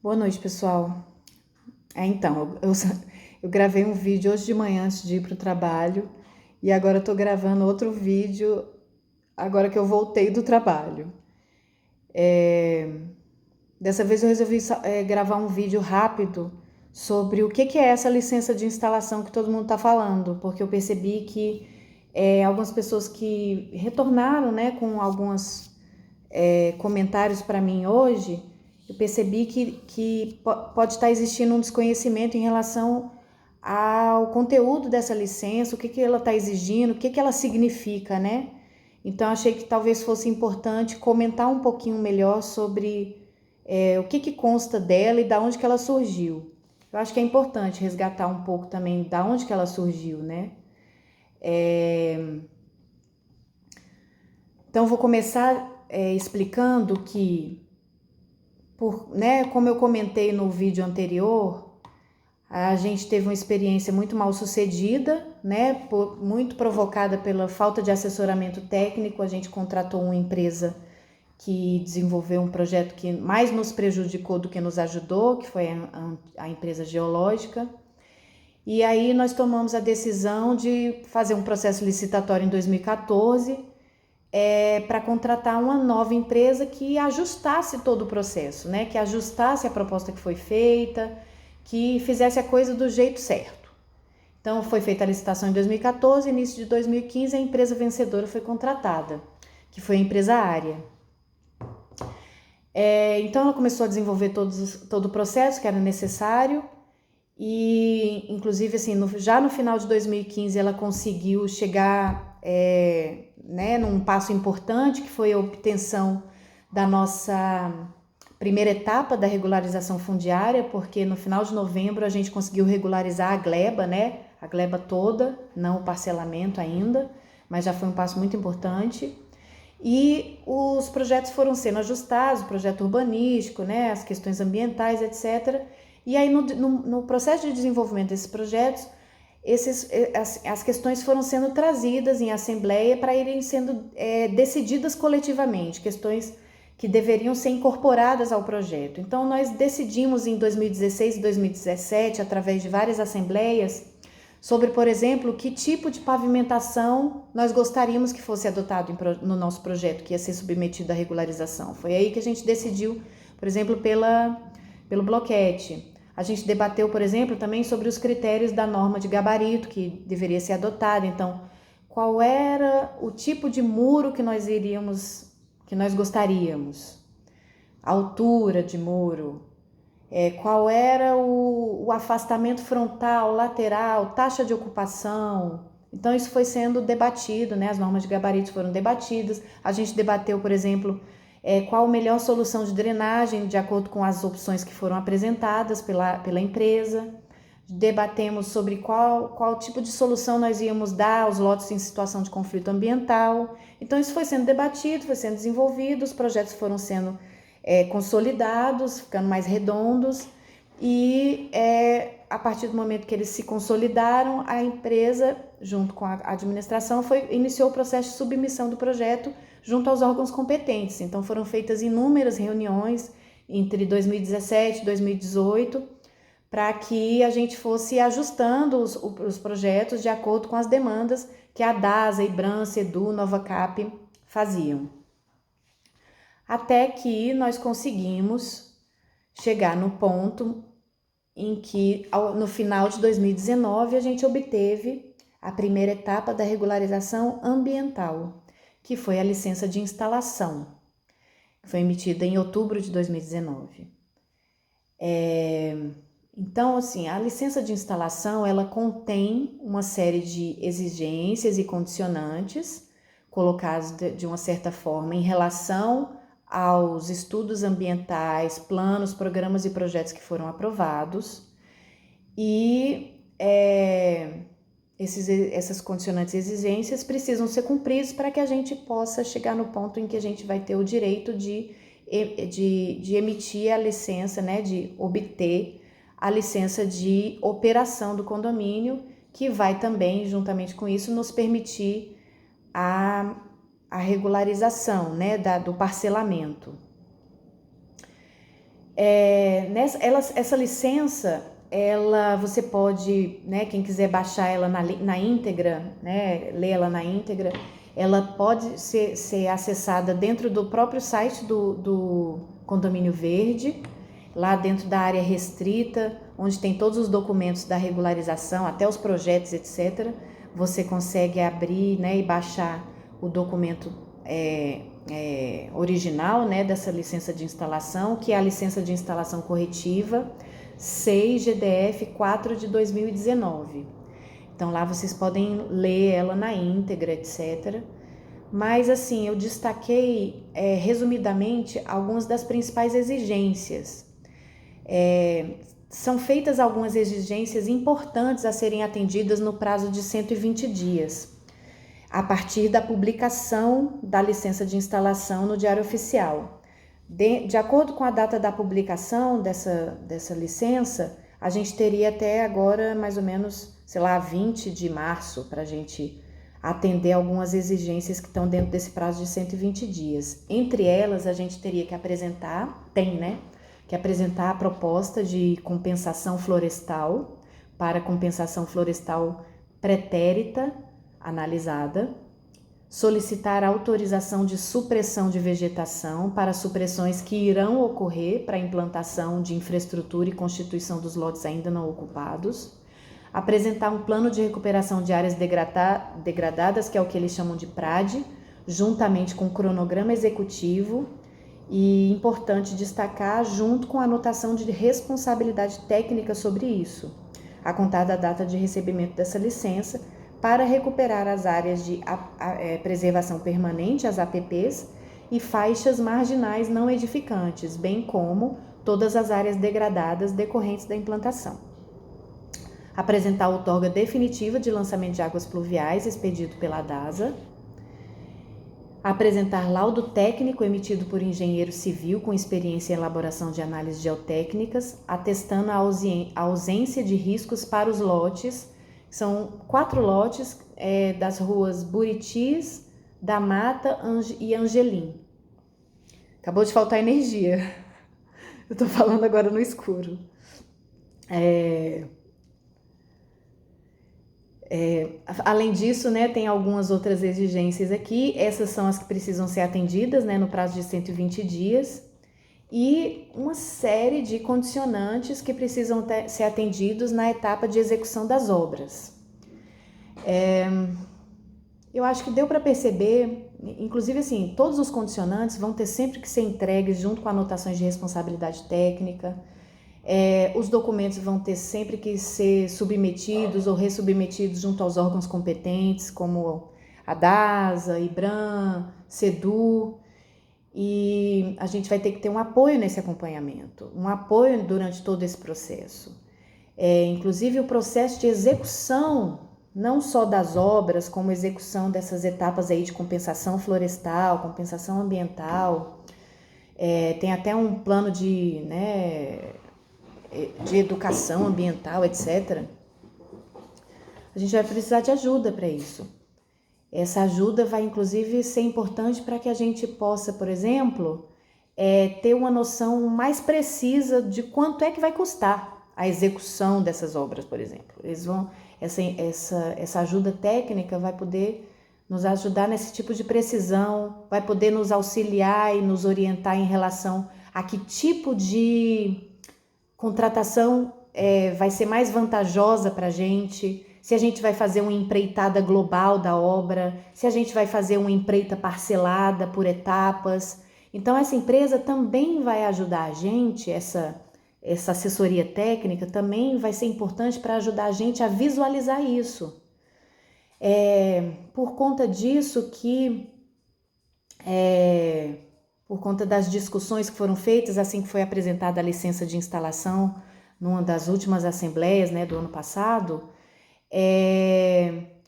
Boa noite, pessoal. Eu gravei um vídeo hoje de manhã antes de ir para o trabalho e agora eu tô gravando outro vídeo agora que eu voltei do trabalho. Dessa vez eu resolvi gravar um vídeo rápido sobre o que é essa licença de instalação que todo mundo está falando, porque eu percebi que algumas pessoas que retornaram, né, com alguns comentários para mim hoje, eu percebi que pode estar existindo um desconhecimento em relação ao conteúdo dessa licença, o que ela está exigindo, o que ela significa, né? Então, achei que talvez fosse importante comentar um pouquinho melhor sobre o que consta dela e da onde que ela surgiu. Eu acho que é importante resgatar um pouco também da onde que ela surgiu, né? Então, vou começar explicando que, como eu comentei no vídeo anterior, a gente teve uma experiência muito mal sucedida, né? Muito provocada pela falta de assessoramento técnico. A gente contratou uma empresa que desenvolveu um projeto que mais nos prejudicou do que nos ajudou, que foi a empresa geológica. E aí nós tomamos a decisão de fazer um processo licitatório em 2014 para contratar uma nova empresa que ajustasse todo o processo, né? Que ajustasse a proposta que foi feita, que fizesse a coisa do jeito certo. Então, foi feita a licitação em 2014, início de 2015, a empresa vencedora foi contratada, que foi a empresa Área. Então, ela começou a desenvolver todo o processo que era necessário e, inclusive, assim, já no final de 2015, ela conseguiu chegar num passo importante, que foi a obtenção da nossa primeira etapa da regularização fundiária, porque no final de novembro a gente conseguiu regularizar a gleba, né? A gleba toda, não o parcelamento ainda, mas já foi um passo muito importante. E os projetos foram sendo ajustados, o projeto urbanístico, né? As questões ambientais, etc. E aí no processo de desenvolvimento desses projetos, as questões foram sendo trazidas em assembleia para irem sendo decididas coletivamente, questões que deveriam ser incorporadas ao projeto. Então, nós decidimos em 2016 e 2017, através de várias assembleias, sobre, por exemplo, que tipo de pavimentação nós gostaríamos que fosse adotado no nosso projeto, que ia ser submetido à regularização. Foi aí que a gente decidiu, por exemplo, pelo bloquete. A gente debateu, por exemplo, também sobre os critérios da norma de gabarito que deveria ser adotada. Então, qual era o tipo de muro que nós gostaríamos, a altura de muro, qual era o afastamento frontal, lateral, taxa de ocupação. Então isso foi sendo debatido, né? As normas de gabaritos foram debatidas. A gente debateu, por exemplo, qual a melhor solução de drenagem de acordo com as opções que foram apresentadas pela empresa. Debatemos sobre qual tipo de solução nós íamos dar aos lotes em situação de conflito ambiental. Então isso foi sendo debatido, foi sendo desenvolvido, os projetos foram sendo consolidados, ficando mais redondos e a partir do momento que eles se consolidaram, a empresa, junto com a administração, iniciou o processo de submissão do projeto junto aos órgãos competentes. Então foram feitas inúmeras reuniões entre 2017 e 2018 para que a gente fosse ajustando os projetos de acordo com as demandas que a DASA, IBRAM, SEDU, NovaCap faziam. Até que nós conseguimos chegar no ponto em que, no final de 2019, a gente obteve a primeira etapa da regularização ambiental, que foi a licença de instalação, que foi emitida em outubro de 2019. Então, assim, a licença de instalação, ela contém uma série de exigências e condicionantes colocados de uma certa forma em relação aos estudos ambientais, planos, programas e projetos que foram aprovados e essas condicionantes e exigências precisam ser cumpridas para que a gente possa chegar no ponto em que a gente vai ter o direito de emitir a licença, né, de obter a licença de operação do condomínio, que vai também, juntamente com isso, nos permitir a regularização, né, do parcelamento. essa licença, você pode, né, quem quiser baixar ela na íntegra, né, ler ela na íntegra, ela pode ser acessada dentro do próprio site do Condomínio Verde, lá dentro da área restrita, onde tem todos os documentos da regularização, até os projetos, etc. Você consegue abrir, né, e baixar o documento original, né, dessa licença de instalação, que é a licença de instalação corretiva 6 GDF 4 de 2019. Então lá vocês podem ler ela na íntegra, etc. Mas assim, eu destaquei resumidamente algumas das principais exigências. São feitas algumas exigências importantes a serem atendidas no prazo de 120 dias, a partir da publicação da licença de instalação no Diário Oficial. De acordo com a data da publicação dessa licença, a gente teria até agora mais ou menos, 20 de março para a gente atender algumas exigências que estão dentro desse prazo de 120 dias. Entre elas, a gente teria que apresentar, que apresentar a proposta de compensação florestal para compensação florestal pretérita analisada, solicitar autorização de supressão de vegetação para supressões que irão ocorrer para a implantação de infraestrutura e constituição dos lotes ainda não ocupados, apresentar um plano de recuperação de áreas degradadas, que é o que eles chamam de PRAD, juntamente com o cronograma executivo, e importante destacar, junto com a anotação de responsabilidade técnica sobre isso, a contar da data de recebimento dessa licença, para recuperar as áreas de preservação permanente, as APPs, e faixas marginais não edificantes, bem como todas as áreas degradadas decorrentes da implantação. Apresentar a outorga definitiva de lançamento de águas pluviais expedido pela DASA. Apresentar laudo técnico emitido por engenheiro civil com experiência em elaboração de análises geotécnicas, atestando a ausência de riscos para os lotes. São 4 lotes das ruas Buritis, da Mata e Angelim. Acabou de faltar energia. Eu tô falando agora no escuro. Além disso, né, tem algumas outras exigências aqui. Essas são as que precisam ser atendidas, né, no prazo de 120 dias. E uma série de condicionantes que precisam ser atendidos na etapa de execução das obras. Eu acho que deu para perceber, inclusive assim, todos os condicionantes vão ter sempre que ser entregues junto com anotações de responsabilidade técnica. Os documentos vão ter sempre que ser submetidos ou ressubmetidos junto aos órgãos competentes, como a DASA, IBRAM, SEDU. E a gente vai ter que ter um apoio nesse acompanhamento, um apoio durante todo esse processo. Inclusive o processo de execução, não só das obras, como execução dessas etapas aí de compensação florestal, compensação ambiental. Tem até um plano de educação ambiental, etc. A gente vai precisar de ajuda para isso. Essa ajuda vai, inclusive, ser importante para que a gente possa, por exemplo, ter uma noção mais precisa de quanto é que vai custar a execução dessas obras, por exemplo. Essa ajuda técnica vai poder nos ajudar nesse tipo de precisão, vai poder nos auxiliar e nos orientar em relação a que tipo de contratação vai ser mais vantajosa para a gente, se a gente vai fazer uma empreitada global da obra, se a gente vai fazer uma empreita parcelada por etapas. Então, essa empresa também vai ajudar a gente, essa assessoria técnica também vai ser importante para ajudar a gente a visualizar isso. Por conta disso por conta das discussões que foram feitas assim que foi apresentada a licença de instalação numa das últimas assembleias, né, do ano passado,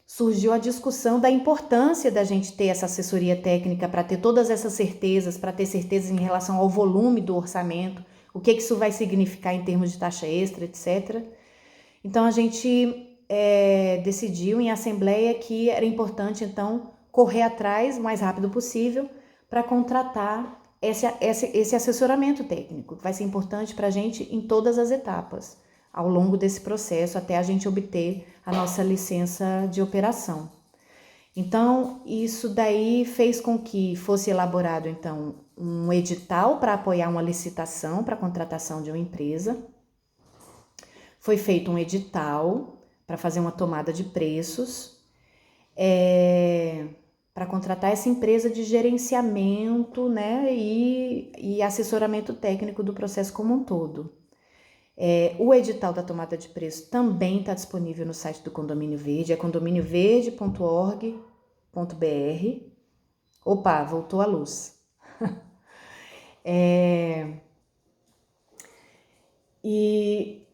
surgiu a discussão da importância da gente ter essa assessoria técnica para ter todas essas certezas, para ter certezas em relação ao volume do orçamento, o que isso vai significar em termos de taxa extra, etc. Então, a gente decidiu em assembleia que era importante, então, correr atrás o mais rápido possível para contratar esse assessoramento técnico, que vai ser importante para a gente em todas as etapas, ao longo desse processo, até a gente obter a nossa licença de operação. Então, isso daí fez com que fosse elaborado, então, um edital para apoiar uma licitação para a contratação de uma empresa. Foi feito um edital para fazer uma tomada de preços, para contratar essa empresa de gerenciamento, né, e assessoramento técnico do processo como um todo. O edital da tomada de preço também está disponível no site do Condomínio Verde, é condominioverde.org.br. Opa, voltou a luz. E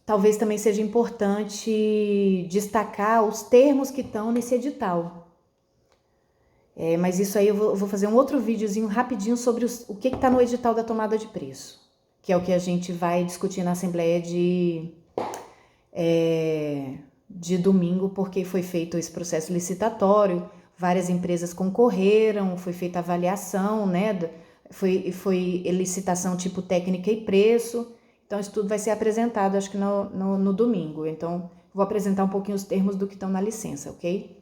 talvez também seja importante destacar os termos que estão nesse edital. Mas isso aí eu vou fazer um outro videozinho rapidinho sobre o que está no edital da tomada de preço, que é o que a gente vai discutir na Assembleia de domingo, porque foi feito esse processo licitatório, várias empresas concorreram, foi feita avaliação, né? Foi licitação tipo técnica e preço. Então, isso tudo vai ser apresentado, acho que no domingo. Então, vou apresentar um pouquinho os termos do que estão na licença, ok?